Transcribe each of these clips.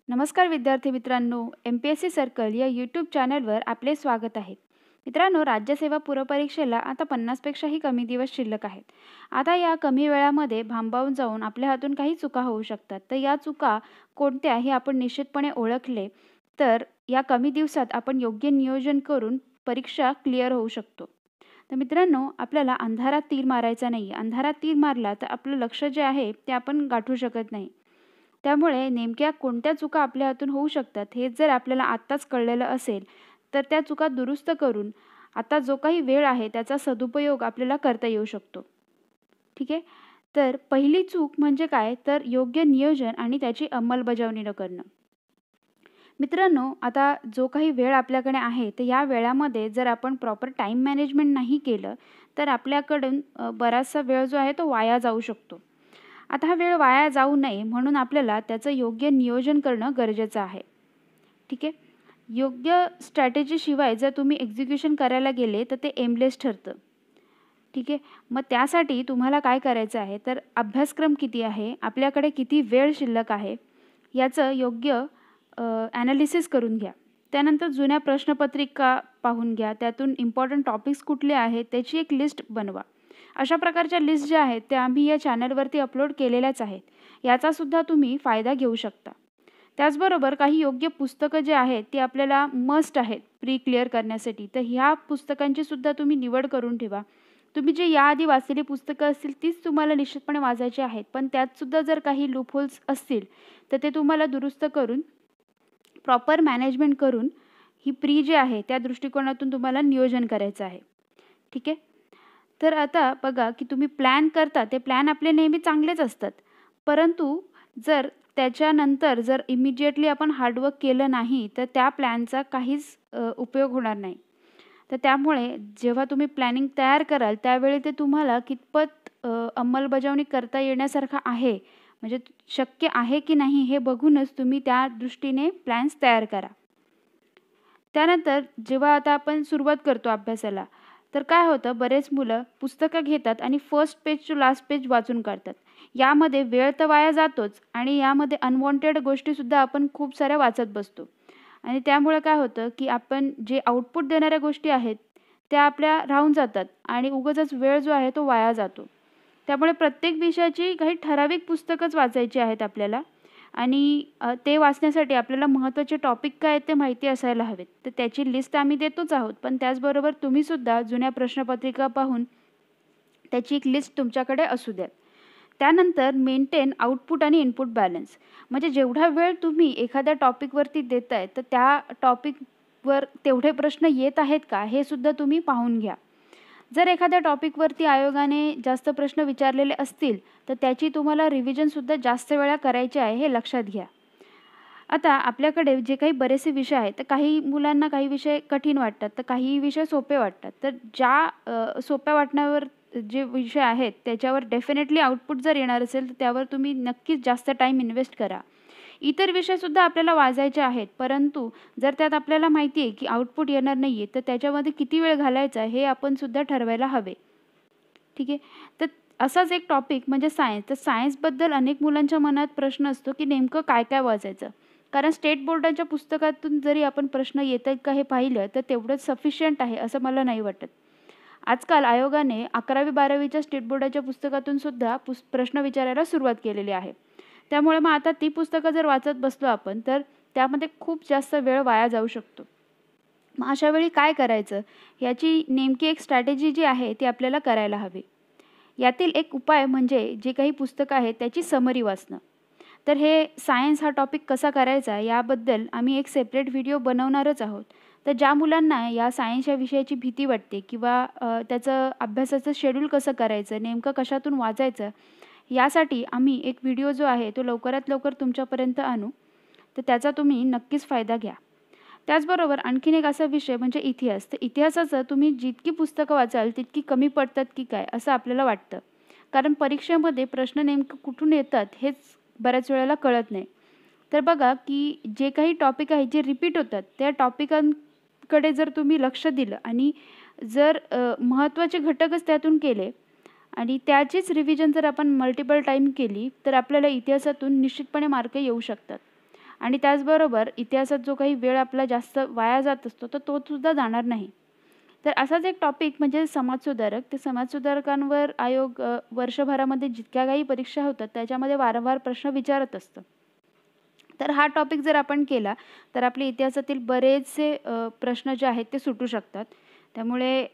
नमस्कार विद्यार्थी मित्रांनो, MPSC सर्कल या यूट्यूब चॅनलवर आपले स्वागत आहे. मित्रांनो, राज्यसेवा पूर्वपरीक्षेला आता 50पेक्षाही कमी दिवस शिल्लक आहेत. आता या कमी वेळामध्ये भांबावून जाऊन आपल्या हातून काही चुका होऊ शकतात. तर या चुका कोणत्या हे आपण निश्चितपणे ओळखले तर या कमी दिवसात आपण योग्य नियोजन करून परीक्षा क्लिअर होऊ शकतो. तर मित्रांनो, आपल्याला अंधारात तीर मारायचा नाही. अंधारात तीर मारला तर आपलं लक्ष जे आहे ते आपण गाठू शकत नाही. त्यामुळे नेमक्या कोणत्या चुका आपल्या हातून होऊ शकतात हे जर आपल्याला आत्ताच कळलेलं असेल, तर त्या चुका दुरुस्त करून आता जो काही वेळ आहे त्याचा सदुपयोग आपल्याला करता येऊ शकतो. ठीक आहे. तर पहिली चूक म्हणजे काय, तर योग्य नियोजन आणि त्याची अंमलबजावणी न करणं. मित्रांनो, आता जो काही वेळ आपल्याकडे आहे तर या वेळामध्ये जर आपण प्रॉपर टाईम मॅनेजमेंट नाही केलं तर आपल्याकडून बराचसा वेळ जो आहे तो वाया जाऊ शकतो. आता हा वेळ वाया जाऊ नये म्हणून आपल्याला त्याचं योग्य नियोजन करणं गरजेचं आहे. ठीक आहे. योग्य स्ट्रॅटेजीशिवाय जर तुम्ही एक्झिक्युशन करायला गेले तर ते एमलेस ठरतं. ठीक आहे. मग त्यासाठी तुम्हाला काय करायचं आहे, तर अभ्यासक्रम किती आहे, आपल्याकडे किती वेळ शिल्लक आहे याचं योग्य ॲनालिसिस करून घ्या. त्यानंतर जुन्या प्रश्नपत्रिका पाहून घ्या. त्यातून इम्पॉर्टंट टॉपिक्स कुठले आहेत त्याची एक लिस्ट बनवा. अशा प्रकारच्या लिस्ट ज्या आहेत त्या आम्ही या चॅनलवरती अपलोड केलेल्याच आहेत. याचासुद्धा तुम्ही फायदा घेऊ शकता. त्याचबरोबर काही योग्य पुस्तकं जे आहेत ती आपल्याला मस्ट आहेत प्री क्लिअर करण्यासाठी. तर ह्या पुस्तकांची सुद्धा तुम्ही निवड करून ठेवा. तुम्ही जे याआधी वाचलेली पुस्तकं असतील तीच तुम्हाला निश्चितपणे वाचायची आहेत. पण त्यातसुद्धा जर काही लूपहोल्स असतील तर ते तुम्हाला दुरुस्त करून प्रॉपर मॅनेजमेंट करून ही प्री जे आहे त्या दृष्टिकोनातून तुम्हाला नियोजन करायचं आहे. ठीक आहे. तर आता बघा की तुम्ही प्लॅन करता ते प्लॅन आपले नेहमी चांगलेच असतात. परंतु जर त्याच्यानंतर जर इमिडिएटली आपण हार्डवर्क केलं नाही तर त्या प्लॅनचा काहीच उपयोग होणार नाही. तर त्यामुळे जेव्हा तुम्ही प्लॅनिंग तयार कराल त्यावेळी ते तुम्हाला कितपत अंमलबजावणी करता येण्यासारखं आहे, म्हणजे शक्य आहे की नाही हे बघूनच तुम्ही त्या दृष्टीने प्लॅन्स तयार करा. त्यानंतर जेव्हा आता आपण सुरुवात करतो अभ्यासाला तर काय होतं, बरेच मुलं पुस्तकं घेतात आणि first page to last page वाचून काढतात. यामध्ये वेळ तर वाया जातोच आणि यामध्ये अनवॉन्टेड गोष्टीसुद्धा आपण खूप साऱ्या वाचत बसतो. आणि त्यामुळे काय होतं की आपण जे आउटपुट देणाऱ्या गोष्टी आहेत त्या आपल्या राहून जातात आणि उगाचच वेळ जो आहे तो वाया जातो. त्यामुळे प्रत्येक विषयाची काही ठराविक पुस्तकंच वाचायची आहेत आपल्याला आणि ते वाचण्यासाठी आपल्याला महत्त्वाचे टॉपिक काय आहेत ते माहिती असायला हवेत. तर त्याची लिस्ट आम्ही देतोच आहोत. पण त्याचबरोबर तुम्हीसुद्धा जुन्या प्रश्नपत्रिका पाहून त्याची एक लिस्ट तुमच्याकडे असू द्यात. त्यानंतर मेंटेन आउटपुट आणि इनपुट बॅलन्स. म्हणजे जेवढा वेळ तुम्ही एखाद्या टॉपिकवरती देताय तर त्या टॉपिकवर तेवढे प्रश्न येत आहेत का हे सुद्धा तुम्ही पाहून घ्या. जर एखाद्या टॉपिकवरती आयोगाने जास्त प्रश्न विचारलेले असतील तर त्याची तुम्हाला रिव्हिजनसुद्धा जास्त वेळा करायची आहे हे लक्षात घ्या. आता आपल्याकडे जे काही बरेचसे विषय आहेत तर काही मुलांना काही विषय कठीण वाटतात तर काही विषय सोपे वाटतात. तर ज्या सोप्या वाटण्यावर जे विषय आहेत त्याच्यावर डेफिनेटली आउटपुट जर येणार असेल तर त्यावर तुम्ही नक्कीच जास्त टाईम इन्व्हेस्ट करा. इतर विषयसुद्धा आपल्याला वाचायचे आहेत, परंतु जर त्यात आपल्याला माहिती आहे की आउटपुट येणार नाही आहे तर त्याच्यामध्ये किती वेळ घालायचा हे आपण सुद्धा ठरवायला हवे. ठीक आहे. तर असाच एक टॉपिक म्हणजे सायन्स. तर सायन्सबद्दल अनेक मुलांच्या मनात प्रश्न असतो की नेमकं काय काय वाचायचं. कारण स्टेट बोर्डाच्या पुस्तकातून जरी आपण प्रश्न येत आहेत का हे पाहिलं तर तेवढंच सफिशियंट आहे असं मला नाही वाटत. आजकाल आयोगाने 11वी-12वीच्या स्टेट बोर्डाच्या पुस्तकातून सुद्धा प्रश्न विचारायला सुरुवात केलेली आहे. त्यामुळे मग आता ती पुस्तकं जर वाचत बसलो आपण तर त्यामध्ये खूप जास्त वेळ वाया जाऊ शकतो. मग अशा वेळी काय करायचं याची नेमकी एक स्ट्रॅटेजी जी आहे ती आपल्याला करायला हवी. यातील एक उपाय म्हणजे जे काही पुस्तकं आहेत त्याची समरी वाचणं. तर हे सायन्स हा टॉपिक कसा करायचा याबद्दल आम्ही एक सेपरेट व्हिडिओ बनवणारच आहोत. तर ज्या मुलांना या सायन्स या विषयाची भीती वाटते किंवा त्याचं अभ्यासाचं शेड्यूल कसं करायचं, नेमकं कशातून वाचायचं, यासाठी आम्ही एक व्हिडिओ जो आहे तो लवकरात लवकर तुमच्यापर्यंत आणू. तर त्याचा तुम्ही नक्कीच फायदा घ्या. त्याचबरोबर आणखीन एक असा विषय म्हणजे इतिहास. तर इतिहासाचं तुम्ही जितकी पुस्तकं वाचाल तितकी कमी पडतात की काय असं आपल्याला वाटतं. कारण परीक्षेमध्ये प्रश्न नेमकं कुठून येतात हेच बऱ्याच वेळेला कळत नाही. तर बघा की जे काही टॉपिक आहेत जे रिपीट होतात त्या टॉपिकांकडे जर तुम्ही लक्ष दिलं आणि जर महत्त्वाचे घटकच त्यातून केले आणि त्याचीच रिव्हिजन जर आपण मल्टिपल टाईम केली तर आपल्याला इतिहासातून निश्चितपणे मार्क येऊ शकतात. आणि त्याचबरोबर इतिहासात जो काही वेळ आपला जास्त वाया जात असतो तर तो सुद्धा जाणार नाही. तर असाच एक टॉपिक म्हणजे समाजसुधारक. ते समाजसुधारकांवर आयोग वर्षभरामध्ये जितक्या काही परीक्षा होतात त्याच्यामध्ये वारंवार प्रश्न विचारत असतं. तर हा टॉपिक जर आपण केला तर आपले इतिहासातील बरेचसे प्रश्न जे आहेत ते सुटू शकतात. त्यामुळे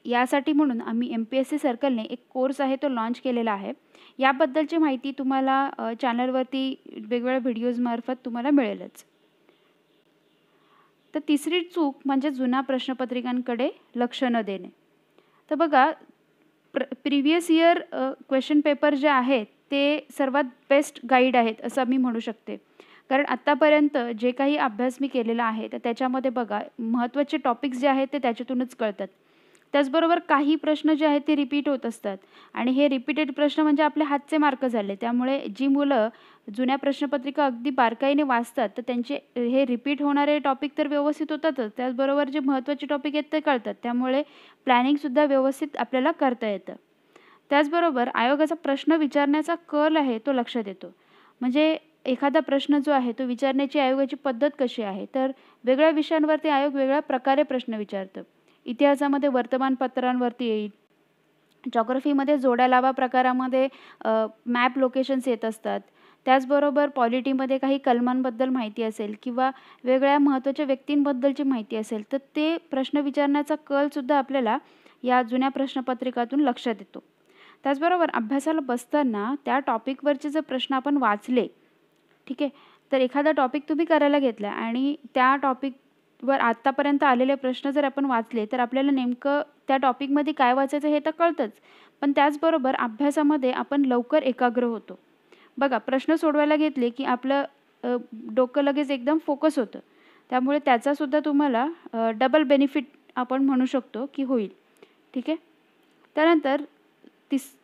यासाठी म्हणून आम्ही MPSC सर्कलने एक कोर्स आहे तो लॉन्च केलेला आहे. याबद्दलची माहिती तुम्हाला चॅनलवरती वेगवेगळ्या व्हिडिओजमार्फत तुम्हाला मिळेलच. तर तिसरी चूक म्हणजे जुन्या प्रश्नपत्रिकांकडे लक्ष न देणे. तर बघा प्रिव्हियस इयर क्वेश्चन पेपर जे आहेत ते सर्वात बेस्ट गाईड आहेत असं मी म्हणू शकते. कारण आत्तापर्यंत जे काही अभ्यास मी केलेला आहे तर त्याच्यामध्ये बघा महत्त्वाचे टॉपिक्स जे आहेत ते त्याच्यातूनच कळतात. त्याचबरोबर काही प्रश्न जे आहेत ते रिपीट होत असतात आणि हे रिपीटेड प्रश्न म्हणजे आपले हातचे मार्क झाले. त्यामुळे जी मुलं जुन्या प्रश्नपत्रिका अगदी बारकाईने वाचतात तर त्यांचे हे रिपीट होणारे टॉपिक तर व्यवस्थित होतातच. त्याचबरोबर जे महत्त्वाचे टॉपिक आहेत ते कळतात. त्यामुळे प्लॅनिंगसुद्धा व्यवस्थित आपल्याला करता येतं. त्याचबरोबर आयोगाचा प्रश्न विचारण्याचा कल आहे तो लक्षात येतो. म्हणजे एखादा प्रश्न जो आहे तो विचारण्याची आयोगाची पद्धत कशी आहे, तर वेगळ्या विषयांवरती आयोग वेगळ्या प्रकारे प्रश्न विचारतं. इतिहासामध्ये वर्तमानपत्रांवरती येईल. जॉग्राफीमध्ये जोड्या लावा प्रकारामध्ये मॅप लोकेशन्स येत असतात. त्याचबरोबर पॉलिटीमध्ये काही कलमांबद्दल माहिती असेल किंवा वेगळ्या महत्त्वाच्या व्यक्तींबद्दलची माहिती असेल तर ते प्रश्न विचारण्याचा कलसुद्धा आपल्याला या जुन्या प्रश्नपत्रिकातून लक्षात येतो. त्याचबरोबर अभ्यासाला बसताना त्या टॉपिकवरचे जर प्रश्न आपण वाचले, ठीक आहे, तर एखादा टॉपिक तुम्ही करायला घेतला आणि त्या टॉपिकवर आत्तापर्यंत आलेले प्रश्न जर आपण वाचले तर आपल्याला नेमकं त्या टॉपिकमध्ये काय वाचायचं हे तर कळतंच. पण त्याचबरोबर अभ्यासामध्ये आपण लवकर एकाग्र होतो. बघा प्रश्न सोडवायला घेतले की आपलं डोकं लगेच एकदम फोकस होतं. त्यामुळे त्याचासुद्धा तुम्हाला डबल बेनिफिट आपण म्हणू शकतो की होईल. ठीक आहे. त्यानंतर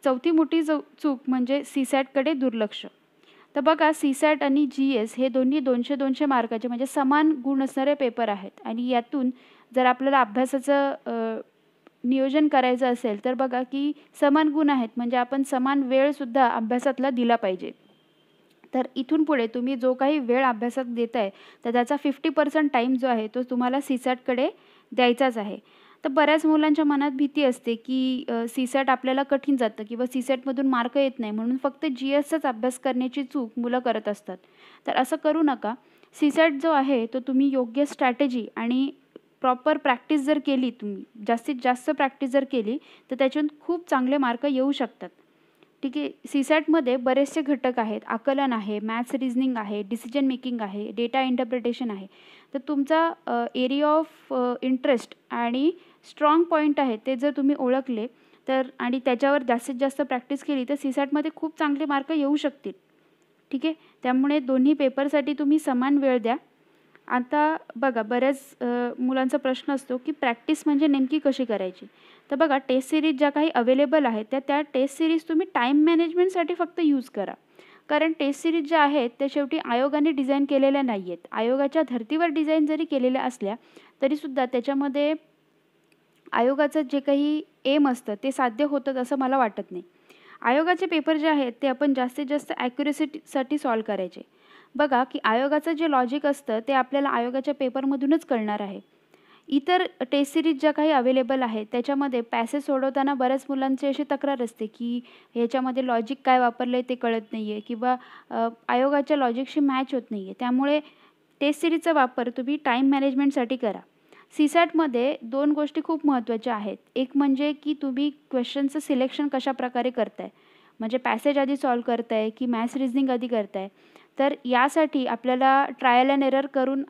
चौथी मोठी चूक म्हणजे CSATकडे दुर्लक्ष. तर बघा CSAT आणि GS हे दोन्ही 200-200 मार्काचे म्हणजे समान गुण असणारे पेपर आहेत आणि यातून जर आपल्याला अभ्यासाचं नियोजन करायचं असेल तर बघा की समान गुण आहेत म्हणजे आपण समान वेळसुद्धा अभ्यासातला दिला पाहिजे. तर इथून पुढे तुम्ही जो काही वेळ अभ्यासात देताय तर त्याचा 50% टाईम जो आहे तो तुम्हाला CSATकडे द्यायचाच आहे. तर बऱ्याच मुलांच्या मनात भीती असते की CSAT आपल्याला कठीण जातं किंवा CSATमधून मार्क येत नाही म्हणून फक्त GSचाच अभ्यास करण्याची चूक मुलं करत असतात. तर असं करू नका. CSAT जो आहे तो तुम्ही योग्य स्ट्रॅटेजी आणि प्रॉपर प्रॅक्टिस जर केली, तुम्ही जास्तीत जास्त प्रॅक्टिस जर केली तर त्याच्यातून खूप चांगले मार्क येऊ शकतात. ठीक आहे. CSATमध्ये बरेचसे घटक आहेत. आकलन आहे, मॅथ्स रिझनिंग आहे, डिसिजन मेकिंग आहे, डेटा इंटरप्रिटेशन आहे. तर तुमचा एरिया ऑफ इंटरेस्ट आणि स्ट्रॉंग पॉईंट आहे ते जर तुम्ही ओळखले तर आणि त्याच्यावर जास्तीत जास्त प्रॅक्टिस केली तर CSATमध्ये खूप चांगले मार्क येऊ शकतील. ठीक आहे. त्यामुळे दोन्ही पेपरसाठी तुम्ही समान वेळ द्या. आता बघा बऱ्याच मुलांचा प्रश्न असतो की प्रॅक्टिस म्हणजे नेमकी कशी करायची. तर बघा टेस्ट सिरीज ज्या काही अवेलेबल आहेत त्या टेस्ट सिरीज तुम्ही टाईम मॅनेजमेंटसाठी फक्त यूज करा. कारण टेस्ट सिरीज ज्या आहेत त्या शेवटी आयोगाने डिझाईन केलेल्या नाही आहेत. आयोगाच्या धर्तीवर डिझाईन जरी केलेल्या असल्या तरीसुद्धा त्याच्यामध्ये आयोगाचं जे काही एम असतं ते साध्य होतं असं मला वाटत नाही. आयोगाचे पेपर जे आहेत ते आपण जास्तीत जास्त ॲक्युरेसीसाठी सॉल्व करायचे. बघा की आयोगाचं जे लॉजिक असतं ते आपल्याला आयोगाच्या पेपरमधूनच कळणार आहे. इतर टेस्ट सिरीज ज्या काही अवेलेबल आहेत त्याच्यामध्ये पॅसेज सोडवताना बऱ्याच मुलांची अशी तक्रार असते की ह्याच्यामध्ये लॉजिक काय वापरलं आहे ते कळत नाही आहे किंवा आयोगाच्या लॉजिकशी मॅच होत नाही आहे. त्यामुळे टेस्ट सिरीजचा वापर तुम्ही टाईम मॅनेजमेंटसाठी करा. CSATमध्ये 2 गोष्टी खूप महत्त्वाच्या आहेत. एक म्हणजे की तुम्ही क्वेश्चनचं सिलेक्शन कशाप्रकारे करताय. म्हणजे पॅसेज आधी सॉल्व करताय की मॅथ्स रिझनिंग आधी करताय. तर यासाठी आपल्याला ट्रायल अँड एरर करून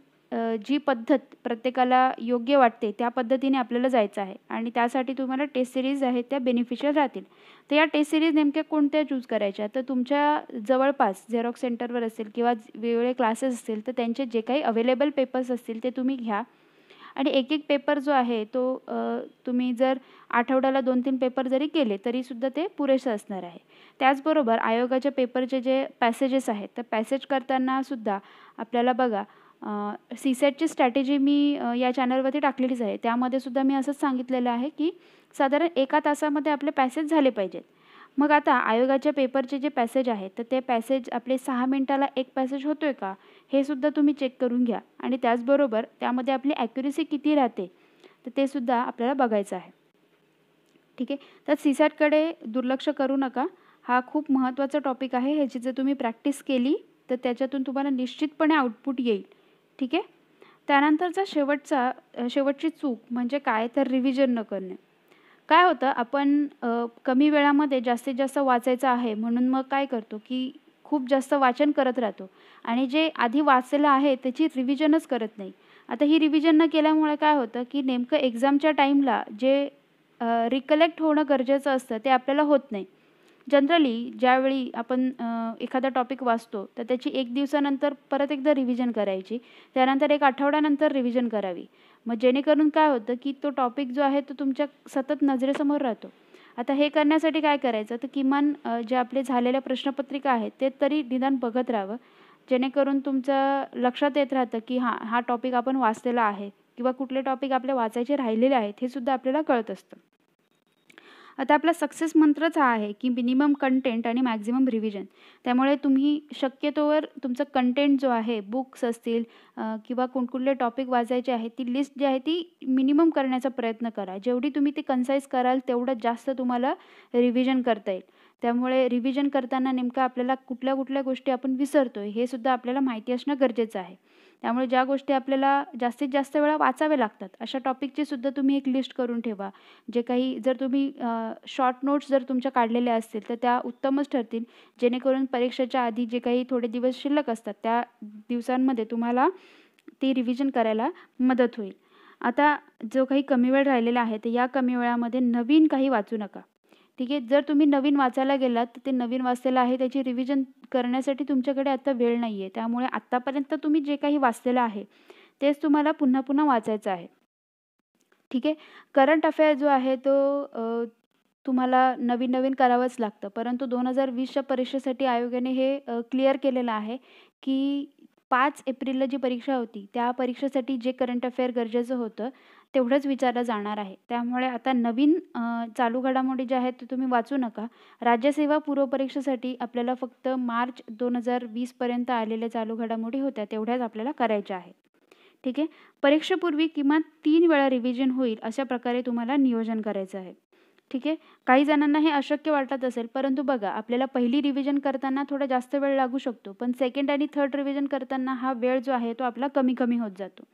जी पद्धत प्रत्येकाला योग्य वाटते त्या पद्धतीने आपल्याला जायचं आहे आणि त्यासाठी तुम्हाला टेस्ट सिरीज आहेत त्या बेनिफिशियल राहतील. तर या टेस्ट सिरीज नेमक्या कोणत्या चूज करायच्या, तर तुमच्या जवळपास झेरॉक्स सेंटरवर असेल किंवा वेगवेगळे क्लासेस असतील तर त्यांचे जे काही अवेलेबल पेपर्स असतील ते तुम्ही घ्या आणि एक पेपर जो आहे तो तुम्ही जर आठवड्याला 2-3 पेपर जरी केले तरीसुद्धा ते पुरेसं असणार आहे. त्याचबरोबर आयोगाच्या पेपरचे जे पॅसेजेस आहेत तर पॅसेज करतानासुद्धा आपल्याला बघा CSATची स्ट्रॅटेजी मी या चॅनलवरती टाकलेलीच आहे. त्यामध्ये सुद्धा मी असंच सांगितलेलं आहे की साधारण 1 तासामध्ये आपले पॅसेज झाले पाहिजेत. मग आता आयोगाच्या पेपरचे जे पॅसेज आहेत तर ते पॅसेज आपले 6 मिनिटाला एक पॅसेज होतोय का हे सुद्धा तुम्ही चेक करून घ्या. आणि त्याचबरोबर त्यामध्ये आपली ॲक्युरेसी किती राहते तर ते सुद्धा आपल्याला बघायचं आहे. ठीक आहे. तर सीसॅटकडे दुर्लक्ष करू नका. हा खूप महत्त्वाचा टॉपिक आहे. ह्याची जर तुम्ही प्रॅक्टिस केली तर त्याच्यातून तुम्हाला निश्चितपणे आउटपुट येईल. ठीक आहे. त्यानंतरचा शेवटची चूक म्हणजे काय तर रिव्हिजन न करणे. काय होतं आपण कमी वेळामध्ये जास्तीत जास्त वाचायचं आहे म्हणून मग काय करतो की खूप जास्त वाचन करत राहतो आणि जे आधी वाचलेलं आहे त्याची रिव्हिजनच करत नाही. आता ही रिव्हिजन न केल्यामुळे काय होतं की नेमकं एक्झामच्या टाईमला जे रिकलेक्ट होणं गरजेचं असतं ते आपल्याला होत नाही. जनरली ज्यावेळी आपण एखादा टॉपिक वाचतो तर त्याची 1 दिवसानंतर परत एकदा रिव्हिजन करायची. त्यानंतर 1 आठवड्यानंतर रिव्हिजन करावी. मग जेणेकरून काय होतं की तो टॉपिक जो आहे तो तुमच्या सतत नजरेसमोर राहतो. आता हे करण्यासाठी काय करायचं तर किमान जे आपले झालेल्या प्रश्नपत्रिका आहेत ते तरी निदान बघत राहावं. जेणेकरून तुमचं लक्षात येत राहतं की हां, हा टॉपिक आपण वाचलेला आहे किंवा कुठले टॉपिक आपले वाचायचे राहिलेले आहेत हे सुद्धा आपल्याला कळत असतं. आता आपला सक्सेस मंत्रच हा आहे की मिनिमम कंटेंट आणि मॅक्झिमम रिव्हिजन. त्यामुळे तुम्ही शक्यतोवर तुमचं कंटेंट जो आहे बुक्स असतील किंवा कुठले टॉपिक वाचायचे आहेत ती लिस्ट जी आहे ती मिनिमम करण्याचा प्रयत्न करा. जेवढी तुम्ही ती कन्साइज कराल तेवढं जास्त तुम्हाला रिव्हिजन करता येईल. त्यामुळे रिव्हिजन करताना नेमकं आपल्याला कुठल्या गोष्टी आपण विसरतोय हे सुद्धा आपल्याला माहिती असणं गरजेचं आहे. त्यामुळे ज्या गोष्टी आपल्याला जास्तीत जास्त वेळा वाचाव्या लागतात अशा टॉपिकची सुद्धा तुम्ही एक लिस्ट करून ठेवा. जे काही जर तुम्ही शॉर्ट नोट्स जर तुमच्या काढलेल्या असतील तर त्या उत्तमच ठरतील. जेणेकरून परीक्षेच्या आधी जे काही थोडे दिवस शिल्लक असतात त्या दिवसांमध्ये तुम्हाला ती रिव्हिजन करायला मदत होईल. आता जो काही कमी वेळ राहिलेला आहे तर या कमी वेळामध्ये नवीन काही वाचू नका. ठीक आहे. जर तुम्ही नवीन वाचायला गेलात तर ते नवीन वाचलेलं आहे त्याची रिव्हिजन करण्यासाठी तुमच्याकडे आता वेळ नाही आहे. त्यामुळे आत्तापर्यंत तुम्ही जे काही वाचलेलं आहे तेच तुम्हाला पुन्हा पुन्हा वाचायचं आहे. ठीक आहे. करंट अफेअर जो आहे तो तुम्हाला नवीन करावंच लागतं. परंतु 2020च्या परीक्षेसाठी आयोगाने हे क्लिअर केलेलं आहे की 5 एप्रिलला जी परीक्षा होती त्या परीक्षेसाठी जे करंट अफेअर गरजेचं होतं तेवढंच विचारलं जाणार आहे. त्यामुळे आता नवीन चालू घडामोडी ज्या आहेत त्या तुम्ही वाचू नका. राज्यसेवा पूर्व परीक्षेसाठी आपल्याला फक्त मार्च 2020 पर्यंत आलेल्या चालू घडामोडी होत्या तेवढ्याच आपल्याला करायच्या आहेत. ठीक आहे. परीक्षेपूर्वी किमान 3 वेळा रिव्हिजन होईल अशा प्रकारे तुम्हाला नियोजन करायचं आहे. ठीक आहे. काही जणांना हे अशक्य वाटत असेल, परंतु बघा आपल्याला पहिली रिव्हिजन करताना थोडा जास्त वेळ लागू शकतो. पण सेकंड आणि थर्ड रिव्हिजन करताना हा वेळ जो आहे तो आपला कमी होत जातो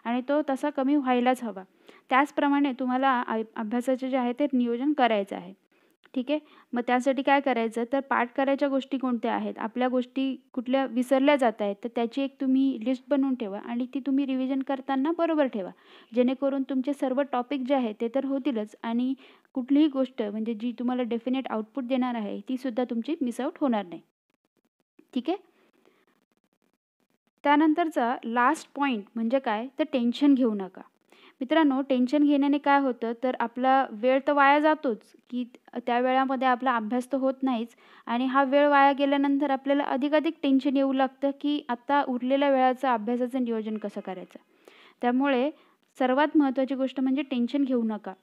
आणि तो तसा कमी व्हायलाच हवा. त्याचप्रमाणे तुम्हाला अभ्यासाचे जे आहे ते नियोजन करायचं आहे. ठीक आहे. मग त्यासाठी काय करायचं तर पाठ करायच्या गोष्टी कोणत्या आहेत, आपल्या गोष्टी कुठल्या विसरल्या जात आहेत तर त्याची एक तुम्ही लिस्ट बनवून ठेवा आणि ती तुम्ही रिव्हिजन करताना बरोबर ठेवा. जेणेकरून तुमचे सर्व टॉपिक जे आहेत ते तर होतीलच आणि कुठलीही गोष्ट म्हणजे जी तुम्हाला डेफिनेट आउटपुट देणार आहे ती सुद्धा तुमची मिस आउट होणार नाही. ठीक आहे. त्यानंतरचा लास्ट पॉईंट म्हणजे काय तर टेन्शन घेऊ नका. मित्रांनो, टेन्शन घेण्याने काय होतं तर आपला वेळ तर वाया जातोच की त्या वेळामध्ये आपला अभ्यास तर होत नाहीच आणि हा वेळ वाया गेल्यानंतर आपल्याला अधिकाधिक टेन्शन येऊ लागतं की आता उरलेल्या वेळाचं अभ्यासाचं नियोजन कसं करायचं. त्यामुळे सर्वात महत्त्वाची गोष्ट म्हणजे टेन्शन घेऊ नका.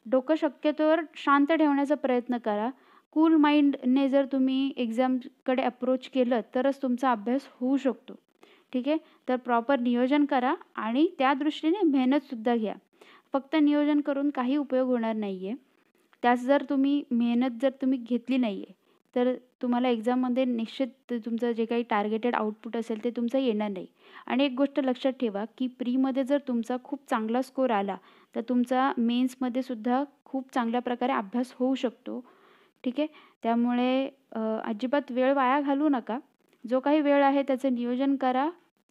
डोकं शक्यतोवर शांत ठेवण्याचा प्रयत्न करा. कूल माइंडने जर तुम्ही एक्झामकडे अप्रोच केलं तरच तुमचा अभ्यास होऊ शकतो. ठीक आहे. तर प्रॉपर नियोजन करा आणि त्या दृष्टीने मेहनतसुद्धा घ्या. फक्त नियोजन करून काही उपयोग होणार नाही आहे. त्याच मेहनत जर तुम्ही घेतली नाही आहे तर तुम्हाला एक्झाममध्ये निश्चित तुमचं जे काही टार्गेटेड आउटपुट असेल ते तुमचं येणार नाही. आणि एक गोष्ट लक्षात ठेवा की प्रीमध्ये जर तुमचा खूप चांगला स्कोर आला तर तुमचा मेन्समध्ये सुद्धा खूप चांगल्या प्रकारे अभ्यास होऊ शकतो. ठीक आहे. त्यामुळे अजिबात वेळ वाया घालवू नका. जो काही वेळ आहे त्याचं नियोजन करा.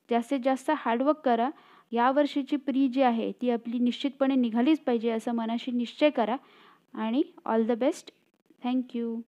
जास्तीत जास्त हार्डवर्क करा. यावर्षीची प्री जी आहे ती आपली निश्चितपणे निघालीच पाहिजे असा मनाशी निश्चय करा आणि all the best. Thank you.